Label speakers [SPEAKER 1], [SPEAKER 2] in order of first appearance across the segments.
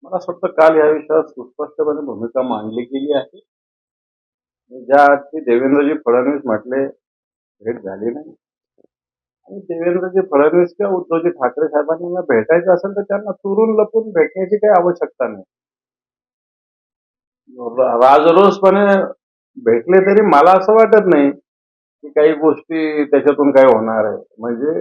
[SPEAKER 1] मला असं वाटतं काल या विषयावर सुस्पष्टपणे भूमिका मांडली गेली आहे. ज्या अर्थी देवेंद्रजी फडणवीस म्हटले भेट झाली नाही आणि देवेंद्रजी फडणवीस किंवा उद्धवजी ठाकरे साहेबांना भेटायचं असेल तर त्यांना चुरून लपून भेटण्याची काही आवश्यकता नाही. राजरोसपणे भेटले तरी मला असं वाटत नाही की काही गोष्टी त्याच्यातून काय होणार आहे. म्हणजे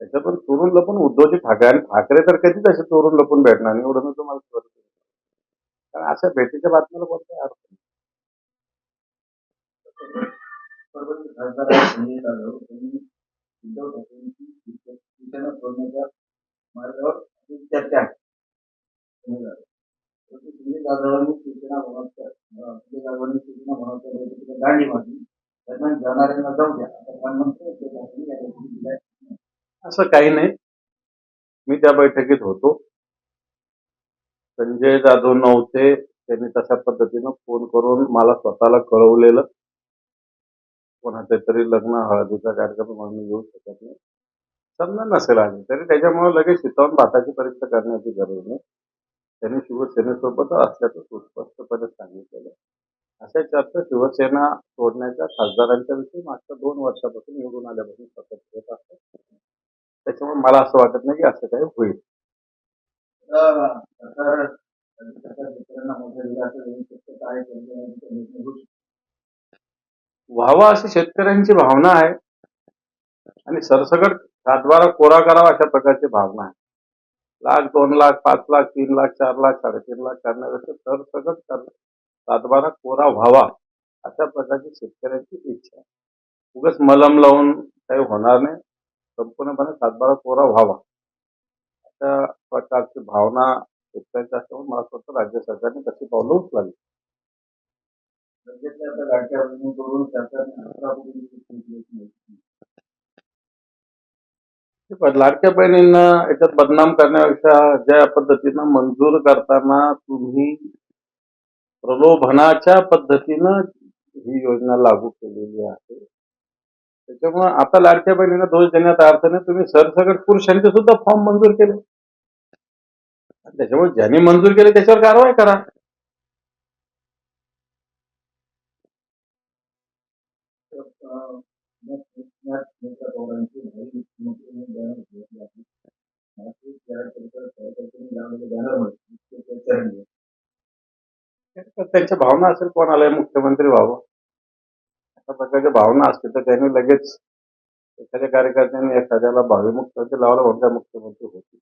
[SPEAKER 1] त्याच्यातून चोरून लपून उद्धवजी ठाकरे आणि ठाकरे तर कधीच असे चोरून लपून भेटणार नाही एवढं मी तुम्हाला सांगतो. कारण अशा भेटीच्या बातम्याला कोणता अर्थ नाही. परभणी खासदार संजय जाधव यांनी उद्धव ठाकरेंची शिवसेना सोडण्याच्या मार्गावर चर्चा आहे. संजय जाधवांनी शिवसेना भवनाच्या बैठकीला गाडी मारली. दरम्यान जाणाऱ्यांना जाऊ द्या आता प्रधानमंत्री असं काही नाही. मी त्या बैठकीत होतो. संजय जाधव नव्हते. त्यांनी तशा पद्धतीनं फोन करून मला स्वतःला कळवलेलं. कोणाच्या तरी लग्न हळदीचा कार्यक्रम म्हणून येऊ शकत नाही. समजा नसेल आले तरी त्याच्यामुळे लगेच शितावून भाताची परीक्षा करण्याची गरज नाही. त्यांनी शिवसेनेसोबत असल्याचं सुस्पष्टपणे सांगितलेलं. अशा चर्चा शिवसेना सोडण्याच्या खासदारांच्या विषयी मागच्या 2 वर्षापासून निवडून आल्यापासून सतत होत असतात. त्याच्यामुळे मला असं वाटत नाही की असं काही होईल. व्हावा अशी शेतकऱ्यांची भावना आहे आणि सरसकट 7-12 कोरा करावा अशा प्रकारची भावना आहे. 1,00,000, 2,00,000, 5,00,000, 3,00,000, 4,00,000, 3.5 करण्यापेक्षा सरसकट 7-12 कोरा व्हावा अशा प्रकारची शेतकऱ्यांची इच्छा आहे. उगाच मलम लावून काही होणार नाही. संपूर्णपणे 7-12 कोरा व्हावा अशा प्रकारची भावना शेतकऱ्यांची असल्यामुळे मला असं वाटतं राज्य सरकारने तशी पावलं उचलावी. लाडक्या बहिणींना याच्यात बदनाम करण्यापेक्षा ज्या पद्धतीनं मंजूर करताना तुम्ही प्रलोभनाच्या पद्धतीनं ही योजना लागू केलेली आहे. त्याच्यामुळे आता लाडक्या बहिणींना दोष देण्यात अर्थ नाही. तुम्ही सरसकट पुरुषांचे सुद्धा फॉर्म मंजूर केले. त्याच्यामुळे ज्यांनी मंजूर केले त्याच्यावर कारवाई करा. त्यांच्या भावना असेल कोणाला मुख्यमंत्री व्हावं अशा प्रकारच्या भावना असतील तर त्यांनी लगेच एखाद्या कार्यकर्त्यांनी एखाद्याला भावी मुख्यमंत्री लावला म्हणून त्या मुख्यमंत्री होतील.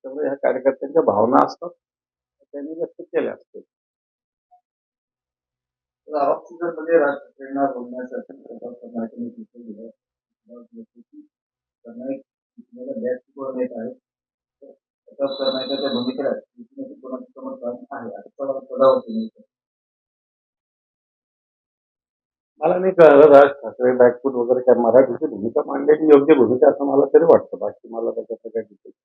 [SPEAKER 1] त्यामुळे ह्या कार्यकर्त्यांच्या भावना असतात त्यांनी व्यक्त केल्या असतील. ऑक्सिजनमध्ये राजकारण्यांना बोलण्यासाठी मला नाही कळलं राज ठाकरे बॅकफूट वगैरे काय मराठीची भूमिका मांडण्याची योग्य भूमिका असं मला तरी वाटतं. बाकी मला त्याच्यात काही डिटेल्स.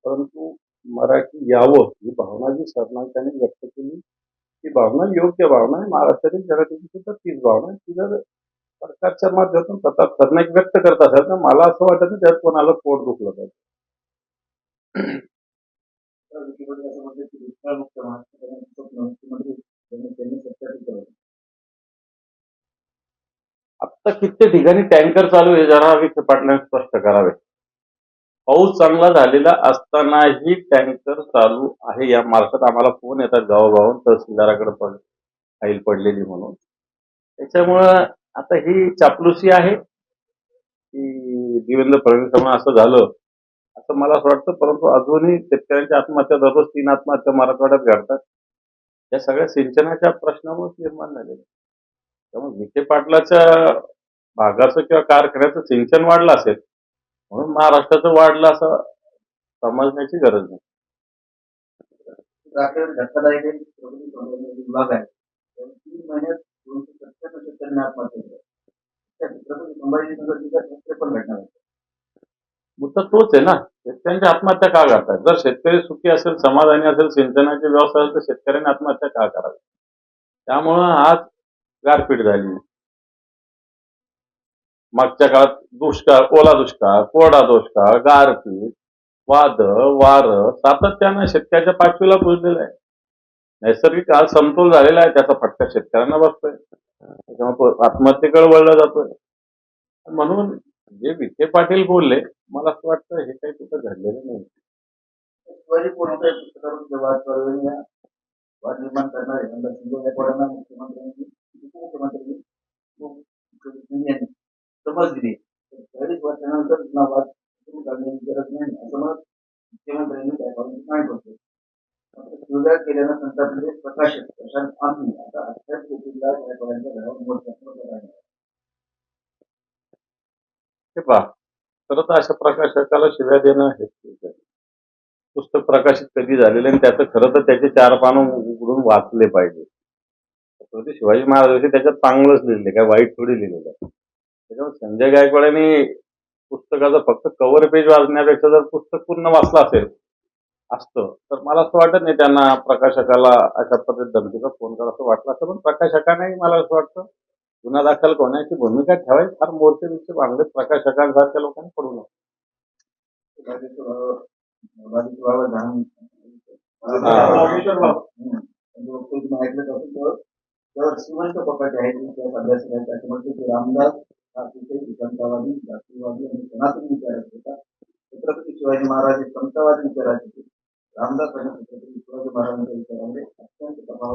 [SPEAKER 1] परंतु मराठी यावं ही भावना जी सरनाईकांनी व्यक्त केली ती भावना योग्य भावना आहे. महाराष्ट्रातील जनतेची सुद्धा तीच भावना आहे. ती जर सरकारच्या माध्यमातून प्रताप सरनाईक व्यक्त करत असेल तर मला असं वाटत नाही त्यात कोणाला पोट दुखलं पाहिजे. आता किती ठिकाणी टँकर चालू आहे जरा विखे पाटलांनी स्पष्ट करावे. पाऊस चांगला झालेला असतानाही टँकर चालू आहे या मार्फत आम्हाला फोन येतात गावागावाहून तहसीलदाराकडे पण फाईल पडलेली म्हणून. त्याच्यामुळं आता ही चापलुसी आहे की देवेंद्र फडणवीसांमुळे असं झालं असं मला असं वाटतं. परंतु अजूनही शेतकऱ्यांच्या आत्महत्या दररोज 3 आत्महत्या मराठवाड्यात घडतात. या सगळ्या सिंचनाच्या प्रश्नामुळे निर्माण झालेले. त्यामुळे विखे पाटलाच्या भागाचं किंवा कारखान्याचं सिंचन वाढलं असेल म्हणून महाराष्ट्राचं वाढलं असं समजण्याची गरज नाही. धक्कादायक विभाग आहे 3 महिन्यात 270 शेतकऱ्यांनी आत्महत्या केल्या. मुद्दा तोच आहे ना. शेतकऱ्यांची आत्महत्या का करतात? जर शेतकरी सुखी असेल समाधानी असेल सिंचनाची व्यवस्था असेल तर शेतकऱ्यांनी आत्महत्या का करावी? त्यामुळं आज गारपीट झाली. मागच्या काळात दुष्काळ, ओला दुष्काळ, कोरडा दुष्काळ, गारपीट वाद वार सातत्यानं शेतकऱ्याच्या पाठीला पुजलेलं आहे. नैसर्गिक आज समतोल झालेला आहे, त्याचा फटका शेतकऱ्यांना बसतोय. त्याच्यामुळे तो आत्महत्येकडे वळला जातोय. म्हणून जे विखे पाटील बोलले, मला असं वाटतं हे काही तिथं घडलेलं नाही.
[SPEAKER 2] शिवाजी कोणत्या पुस्तकावरून वाद चालू आहे, वाद निर्माण करणारे संजय गायकवाडांना मुख्यमंत्र्यांनी उपमुख्यमंत्र्यांनी समज दिली. 40 वर्षानंतर पुन्हा वाद सुरू करण्याची गरज नाही असं मत मुख्यमंत्र्यांनी गायकवाडांनी मांडलं होतं. मात्र शिवगाळ केल्यानं संतापलेले प्रकाशक प्रशांत आम्ही आता 28 कोटींचा गायकवाडांच्या घरावर मोर्चा आहे.
[SPEAKER 1] हे पहा, खरं तर अशा प्रकाशकाला शिव्या देणं हे चूक आहे. पुस्तक प्रकाशित कधी झालेलं आणि त्याचं खरं तर त्याचे 4 पानं उघडून वाचले पाहिजे. छत्रपती शिवाजी महाराजांविषयी त्याच्यात चांगलंच लिहिलंय, काय वाईट थोडी लिहिलेलं आहे. त्याच्यामुळे संजय गायकवाडांनी पुस्तकाचं फक्त कव्हर पेज वाचण्यापेक्षा जर पुस्तक पूर्ण वाचलं असतं तर मला असं वाटत नाही त्यांना प्रकाशकाला अशा पद्धतीत धमकीचा फोन करा असं वाटलं असतं. पण प्रकाशकांनाही मला असं वाटतं गुन्हा दाखल होण्याची भूमिका ठेवायची, फार मोर्चे बिर्चे बांधले प्रकाशकांसारख्या लोकांनी पडू नये.
[SPEAKER 2] श्रीमंत पक्षाचे आहेत अभ्यासकांचे असे म्हटले की रामदास अतिशय समतावादी जातीवादी आणि सनातन विचारात होता. छत्रपती शिवाजी महाराज हे समतावादी विचाराचे होते. रामदास आणि छत्रपती शिवाजी महाराजांच्या विचारामध्ये अत्यंत प्रभाव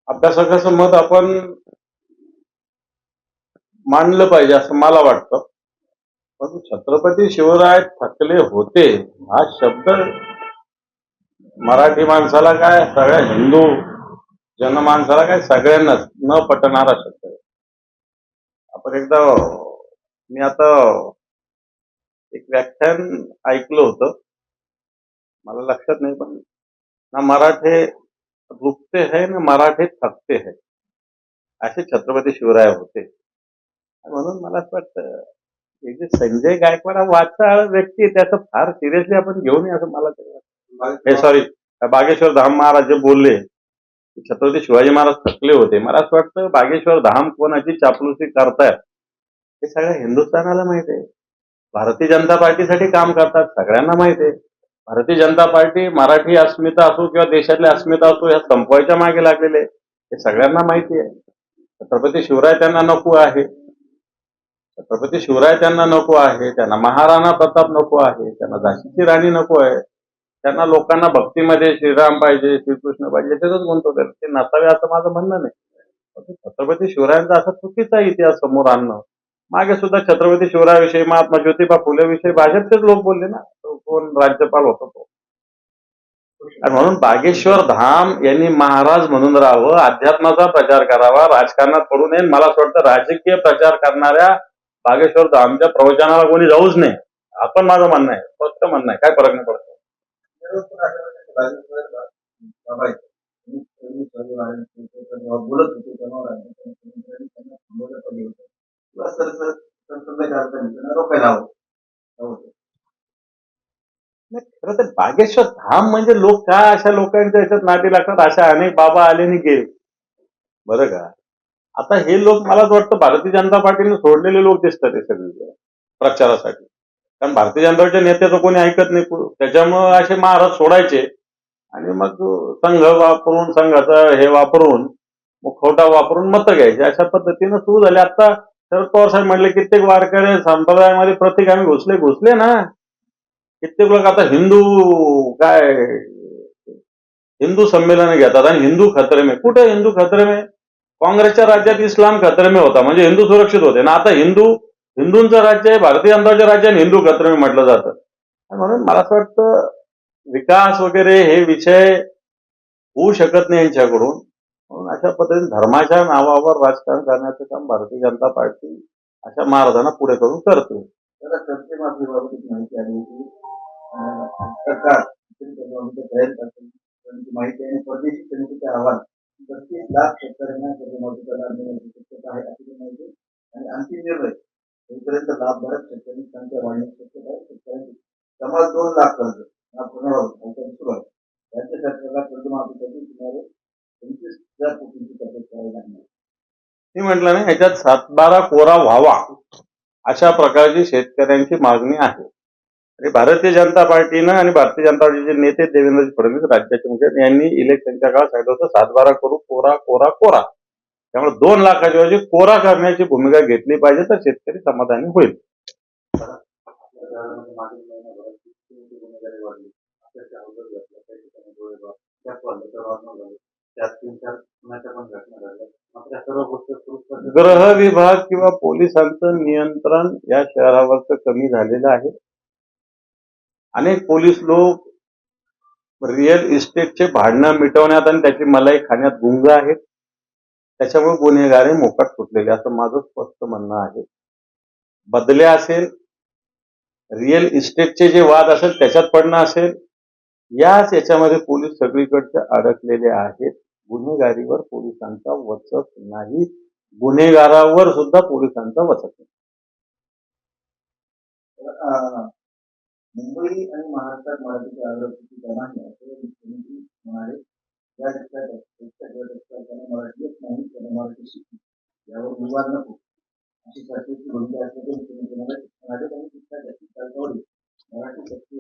[SPEAKER 1] अभ्यासकाचं मत आपण मांडलं पाहिजे असं मला वाटतं. पण छत्रपती शिवराय थकले होते हा शब्द मराठी माणसाला काय, सगळ्या हिंदू जनमानसाला काय, सगळ्यांनाच न पटणारा शब्द आहे. आपण एकदा मी आता एक व्याख्यान ऐकलं होतं, मला लक्षात नाही, पण ना मराठे रुकते है ना मराठे थकते है, असे छत्रपती शिवराय होते. म्हणून मला असं वाटतं हे जे संजय गायकवाड हा वाचाळ व्यक्ती आहे, त्याचं फार सिरियसली आपण घेऊ नये असं मला तरी वाटतं. हे सॉरी, बागेश्वर धाम महाराज जे बोलले की छत्रपती शिवाजी महाराज थकले होते, मला असं वाटतं बागेश्वर धाम कोणाची चापलुसी करतायत हे सगळ्या हिंदुस्थानाला माहित आहे. भारतीय जनता पार्टीसाठी काम करतात, सगळ्यांना माहित आहे. भारतीय जनता पार्टी मराठी अस्मिता असो किंवा देशातली अस्मिता असो ह्या संपवायच्या मागे लागलेले आहे, हे सगळ्यांना माहिती आहे. छत्रपती शिवराय त्यांना नको आहे, छत्रपती शिवराय त्यांना नको आहे, त्यांना महाराणा प्रताप नको आहे, त्यांना झाशीची राणी नको आहे, त्यांना लोकांना भक्तीमध्ये श्रीराम पाहिजे, श्रीकृष्ण पाहिजे, त्याचाच गुंतवतात. ते नसावे असं माझं म्हणणं नाही. छत्रपती शिवरायांचा असा चुकीचा इतिहास समोर आणणं. मागे सुद्धा छत्रपती शिवरायाविषयी, महात्मा ज्योतिबा फुलेविषयी भाजपचेच लोक बोलले ना, कोण राज्यपाल होता तो. आणि म्हणून बागेश्वर धाम यांनी महाराज म्हणून राहावं, अध्यात्माचा प्रचार करावा, राजकारणात पडू नये. मला असं वाटतं राजकीय प्रचार करणाऱ्या बागेश्वर धामच्या प्रवचनाला कोणी जाऊच नये, आपण माझं म्हणणं आहे, स्पष्ट म्हणणं आहे, काय फरक नाही पडत.
[SPEAKER 2] बोलत होते तेव्हा रोखायला हवं.
[SPEAKER 1] खरं तर बागेश्वर धाम म्हणजे लोक काय अशा लोकांच्या ह्याच्यात नादी लागतात, अशा अनेक बाबा आले आणि गेले, बरं का. आता हे लोक मला असं वाटतं भारतीय जनता पार्टीने सोडलेले लोक दिसतात हे सगळे प्रचारासाठी. कारण भारतीय जनता पार्टीच्या नेत्याचं कोणी ऐकत नाही, त्याच्यामुळे असे महाराज सोडायचे आणि मग संघ वापरून, संघाचा हे वापरून, मुखवटा वापरून मतं घ्यायचे, अशा पद्धतीनं सुरू झाले. आता शरद पवार साहेब म्हणले कित्येक वारकरी संप्रदायामध्ये प्रत्येक आम्ही घुसले ना. कित्येक लोक आता काय हिंदू संमेलन घेतात आणि हिंदू खतरे में, कुठे हिंदू खतरे में? काँग्रेसच्या राज्यात इस्लाम खतरे में होता म्हणजे हिंदू सुरक्षित होते ना. आता हिंदूंचं राज्य आहे, भारतीय जनताच्या राज्याने हिंदू खतरे में म्हटलं जातं. म्हणून मला असं वाटतं विकास वगैरे हे विषय होऊ शकत नाही यांच्याकडून. म्हणून अशा पद्धतीने धर्माच्या नावावर राजकारण करण्याचं काम भारतीय जनता पार्टी अशा महाराजांना पुढे करून करते.
[SPEAKER 2] माहिती आली होती सरकार माहिती आणि परदेशी समितीचे अहवाल 35 लाख शेतकऱ्यांना कर्जमाफीचा लाभ देण्याची शक्यता आहे अशी माहिती आणि अंतिम निर्णय होईपर्यंत लाभधारक शेतकरी संख्या वाढण्याची शक्यता आहे. शेतकऱ्यांची समाज 2 लाख कर्ज सुरू आहे. राज्य सरकारला कर्जमाफीसाठी सुमारे 25,000 कोटींची तरतूद करावी लागणार.
[SPEAKER 1] मी म्हटलं ना ह्याच्यात 7-12 कोरा व्हावा अशा प्रकारची शेतकऱ्यांची मागणी आहे. आणि भारतीय जनता पार्टीनं आणि भारतीय जनता पार्टीचे नेते देवेंद्र फडणवीस राज्याचे मुख्यमंत्री यांनी इलेक्शनच्या काळात सांगितलं होतं 7-12 करू, कोरा कोरा कोरा. त्यामुळे 2 लाखाच्या ऐवजी कोरा करण्याची भूमिका घेतली पाहिजे तर शेतकरी समाधानी होईल.
[SPEAKER 2] आपल्या शहरामध्ये मागील महिन्याभरात किती गुन्हेगारी वाढली, अक्षरशः अवघड घटना, काही ठिकाणी गोळीबार, त्यात वाढलं झाले, त्यात 3-4 खुनाच्या पण घटना घडल्या. मात्र या सर्व गोष्टी सुरक्षित
[SPEAKER 1] गृह विभाग किंवा पोलिसांचं नियंत्रण या शहरावरचं कमी झालेलं आहे. अनेक पोलीस लोक रिअल इस्टेटचे भांडणं मिटवण्यात आणि त्याची मलाई खाण्यात गुंग आहेत. त्याच्यामुळे गुन्हेगारी मोकाट सुटलेले असं माझं स्पष्ट म्हणणं आहे. बदल्या असेल, रिअल इस्टेटचे जे वाद असेल त्याच्यात पडणं असेल, याच्यामध्ये पोलीस सगळीकडचे अडकलेले आहेत. गुन्हेगारीवर पोलिसांचा वचक नाही, गुन्हेगारावर सुद्धा पोलिसांचा वचक नाही.
[SPEAKER 2] मुंबई आणि महाराष्ट्रात मराठीची आग्रह नाही असं मुख्यमंत्री म्हणाले. या रस्त्यात मराठी येत नाही, त्यांना मराठी शिकली, यावर विवाद नको अशी चर्चेची भूमिका असल्याचे मुख्यमंत्री म्हणाले. त्यांनी शिक्षणाच्या मराठी शक्ती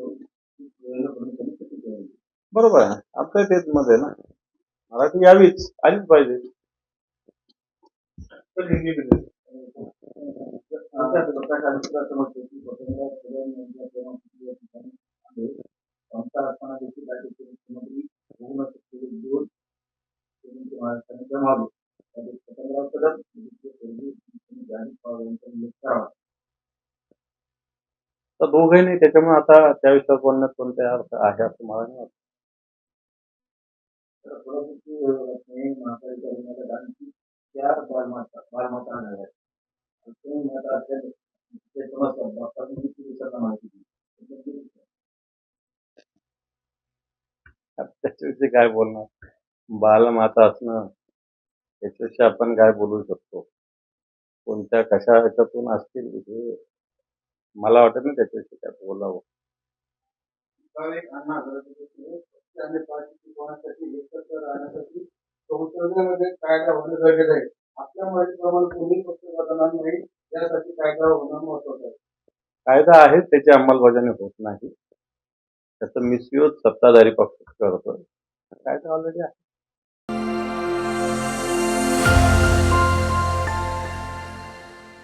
[SPEAKER 1] बरोबर आहे, आपल्या तेच मत आहे ना, मराठी यावीच, आलीच पाहिजे.
[SPEAKER 2] असताना देखील राज्याचे मुख्यमंत्री होऊन दोन महाराष्ट्राने जमावले. स्वतंत्र कदम जाहीर पवार यांचा उल्लेख करावा.
[SPEAKER 1] तर दोघंही नाही, त्याच्यामुळे आता त्या विषयावर बोलण्यात कोणत्या अर्थ आहे असं मला नाही वाटत.
[SPEAKER 2] महापालिका त्या बालमाता आढळल्या.
[SPEAKER 1] त्याच्याविषयी काय बोलणार, बालमाता असणं याच्याविषयी आपण काय बोलू शकतो, कोणत्या कशा ह्याच्यातून असतील हे मला वाटत नाही त्याच्याविषयी काय बोलावं.
[SPEAKER 2] संसदेमध्ये कायदा होणं गरजेचं आहे. आपल्या मराठीप्रमाणे कोणी पक्ष बदलणार नाही, यासाठी कायदा होणं महत्वाचं आहे.
[SPEAKER 1] कायदा आहे, त्याची अंमलबजावणी होत नाही, त्याचा मिसयूज सत्ताधारी पक्ष करतोय. कायदा ऑलरेडी आहे.